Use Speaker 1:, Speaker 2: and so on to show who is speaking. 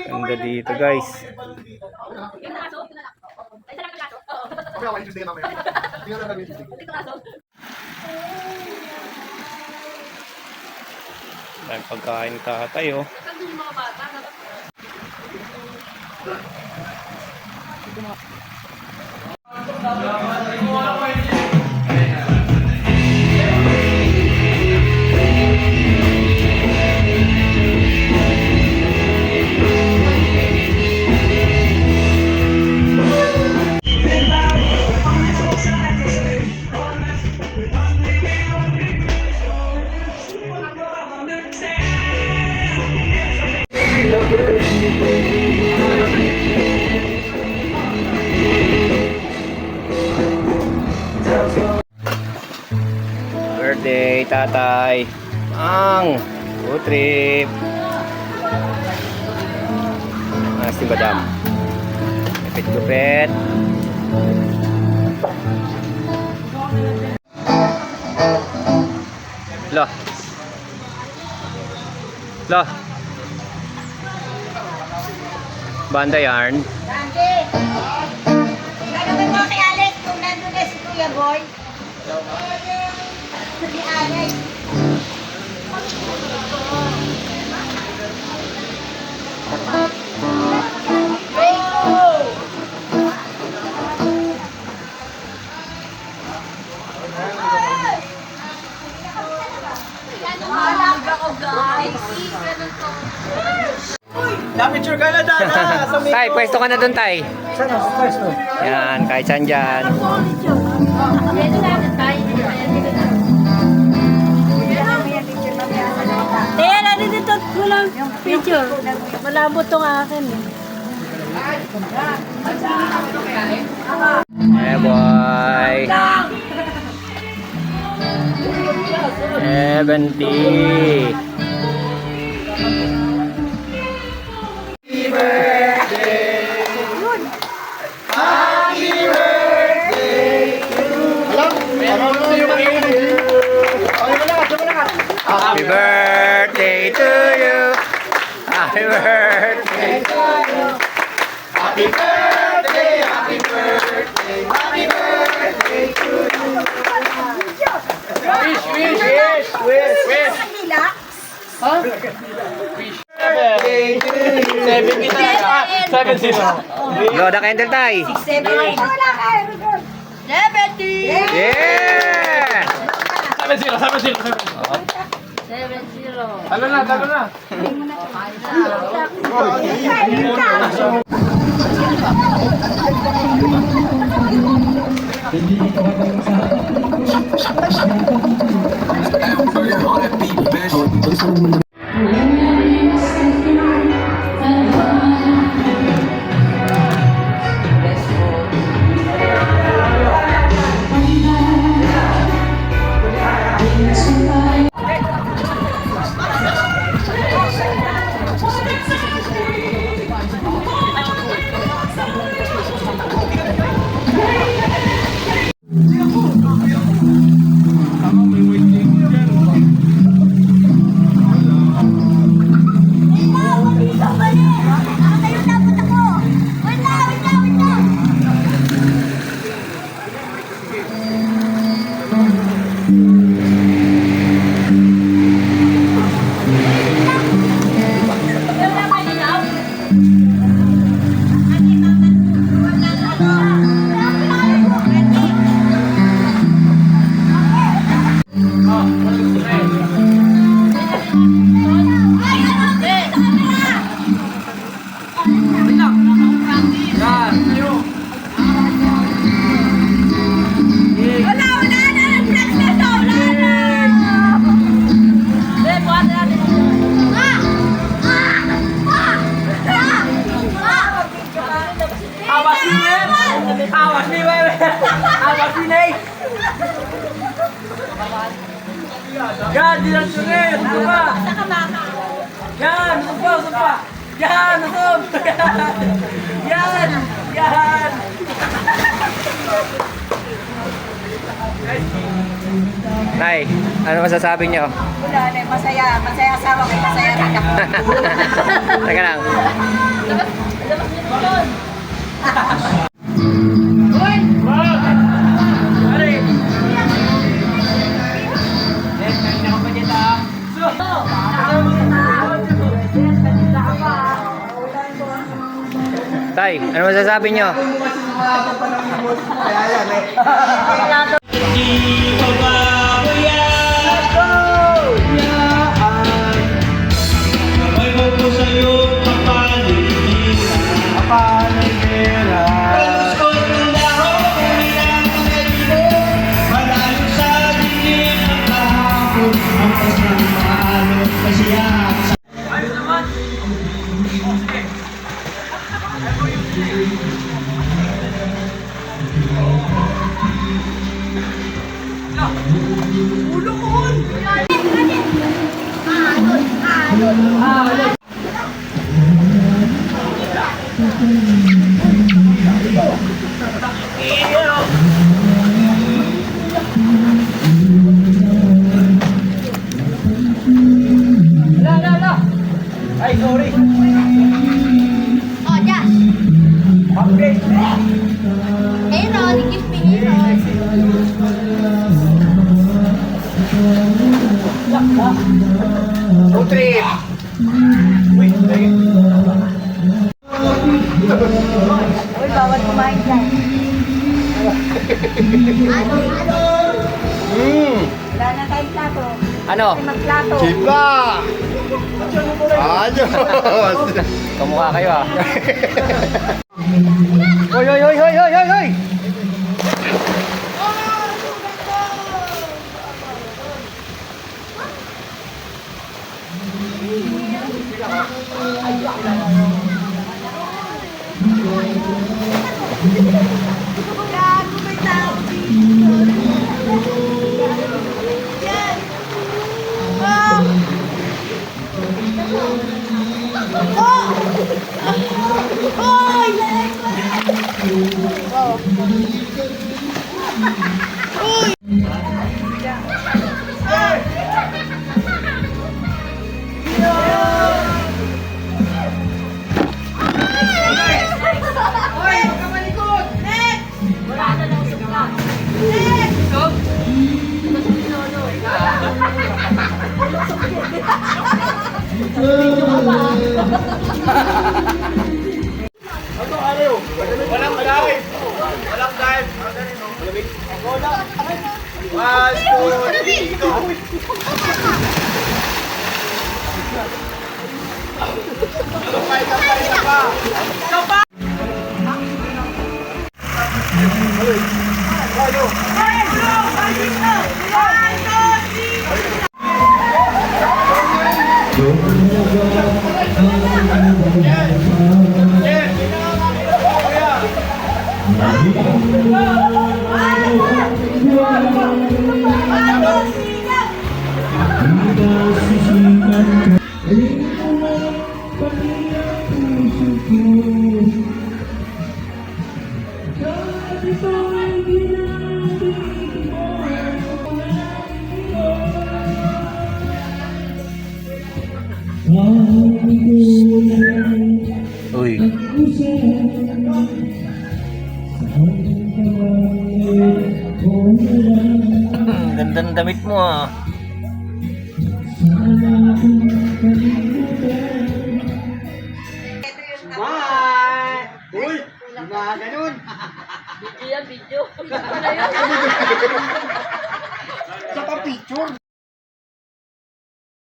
Speaker 1: Ganda dito guys. Dahil pagkain tatay oh. Birthday tatay ang food trip. Si madam gupit-gupit. Loh loh banda yarn.
Speaker 2: Gagawin mo kay Alex kung nandun na si Kuya Boy. Si Alex.
Speaker 3: Picture ka na dada.
Speaker 1: Tay, pwesto ka na dun tay.
Speaker 3: Saan ang pwesto?
Speaker 1: Yan, kahit saan dyan.
Speaker 2: Kaya natin dito walang picture. Malabot tong akin eh.
Speaker 1: Eh boy. 70. Happy birthday to you. Happy birthday to you. Happy birthday, happy birthday, happy birthday to you. Wish, wish, wish, wish, wish. Huh? Wish. Birthday to you. 70 talaga. 70. Go, the candle tay.
Speaker 2: 70. 70.
Speaker 1: Yeah!
Speaker 3: 70, 70.
Speaker 2: 70.
Speaker 3: Talo na, talo na. God, di lang sunod! Ano ba? Yan! Usap pa! Yan! Usap! Yan! Yan!
Speaker 1: Nay, ano masasabi niyo?
Speaker 2: Wala na, masaya. Masaya asawa ko, masaya rin ako.
Speaker 1: Teka lang.
Speaker 2: Labas niyo doon.
Speaker 1: Tay, ano masasabi niyo?
Speaker 3: Ay, sorry.
Speaker 2: Oh, Josh.
Speaker 3: Upgrade.
Speaker 2: Aaron, give me Aaron.
Speaker 1: Road trip!
Speaker 3: Wait, wait.
Speaker 2: Uy, bawal kumain dyan. Wala na tayong plato.
Speaker 1: Ano?
Speaker 2: Kasi magplato.
Speaker 4: Chiba! Ayos!
Speaker 1: Kamukha kayo ah. Hoy, hoy, hoy, hoy, hoy, hoy, hoy!
Speaker 2: Gago, may tao dito. Yan.
Speaker 3: Walang dive! Walang dive! Malamig. One, two, three, go!
Speaker 1: Uy. Ganda ng damit mo ah.
Speaker 4: Uy! Na ganun!
Speaker 2: Video yan, video.
Speaker 4: Sa pa picture!